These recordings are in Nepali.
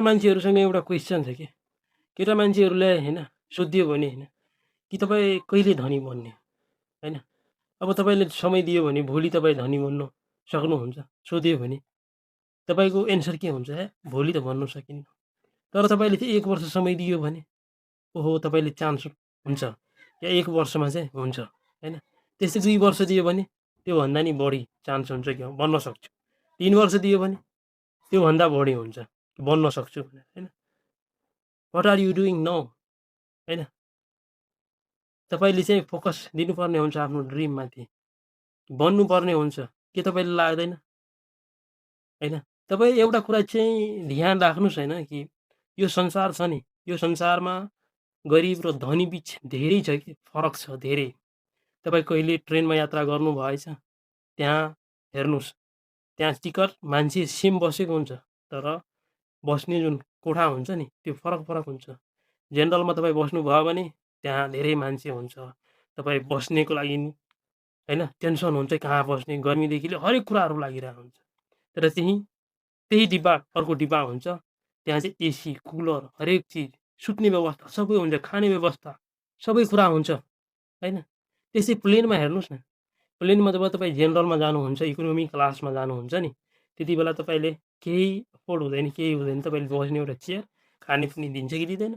मान्छेहरूसँग एउटा क्वेसन छ कि केटा मान्छेहरूलाई होइन सोधियो भने होइन कि तपाईँ कहिले धनी बन्ने होइन अब तपाईँले समय दियो भने भोलि तपाईँ धनी बन्नु सक्नुहुन्छ सोध्यो भने तपाईँको एन्सर के हुन्छ भोलि त भन्नु सकिन्न तर तपाईँले चाहिँ 1 वर्ष समय दियो भने ओहो तपाईँले चान्स हुन्छ या 1 वर्षमा चाहिँ हुन्छ होइन त्यस्तै 2 वर्ष दियो भने त्योभन्दा नि बढी चान्स हुन्छ कि बन्न सक्छु 3 वर्ष दियो भने त्योभन्दा बढी हुन्छ बन्न सक्छु भनेर होइन what are you doing now होइन तपाईँले चाहिँ फोकस दिनुपर्ने हुन्छ आफ्नो ड्रिममाथि बन्नुपर्ने हुन्छ के तपाईँलाई लाग्दैन होइन तपाईँ एउटा कुरा चाहिँ ध्यान राख्नुहोस् होइन कि यो संसार छ नि यो संसारमा गरिब र धनी बिच धेरै छ कि फरक छ धेरै तपाईँ कहिले ट्रेनमा यात्रा गर्नुभएछ त्यहाँ हेर्नुहोस् त्यहाँ टिकट मान्छे सेम बसेको हुन्छ तर बस्ने जुन कोठा हुन्छ नि त्यो फरक फरक हुन्छ जेनरलमा तपाईँ बस्नुभयो भने त्यहाँ धेरै मान्छे हुन्छ तपाईँ बस्नेको लागि होइन टेन्सन हुन्छ कहाँ बस्ने गर्मीदेखि लिएर हरेक कुराहरू लागिरहेको हुन्छ तर त्यही डिब्बा अर्को डिब्बा हुन्छ त्यहाँ चाहिँ एसी कुलर हरेक चिज सुत्ने व्यवस्था सबै हुन्छ खाने व्यवस्था सबै कुरा हुन्छ होइन त्यसै प्लेनमा हेर्नुहोस् न प्लेनमा जब तपाईँ जेनरलमा जानुहुन्छ इकोनोमी क्लासमा जानुहुन्छ नि त्यति बेला तपाईँले केही अफोर्ड हुँदैन केही हुँदैन तपाईँले बस्ने एउटा चेयर खाने पनि दिन्छ कि दिँदैन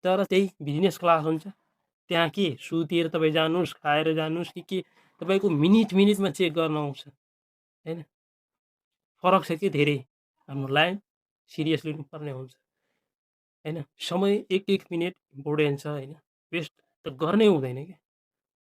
तर त्यही बिजनेस क्लास हुन्छ त्यहाँ के सुतेर तपाईँ जानुहोस् खाएर जानुहोस् कि के तपाईँको मिनिटमा चेक गर्न आउँछ होइन फरक छ कि धेरै हाम्रो लाइफ सिरियस लिनुपर्ने हुन्छ होइन समय एक मिनट इम्पोर्टेन्ट छ होइन वेस्ट त गर्नै हुँदैन क्या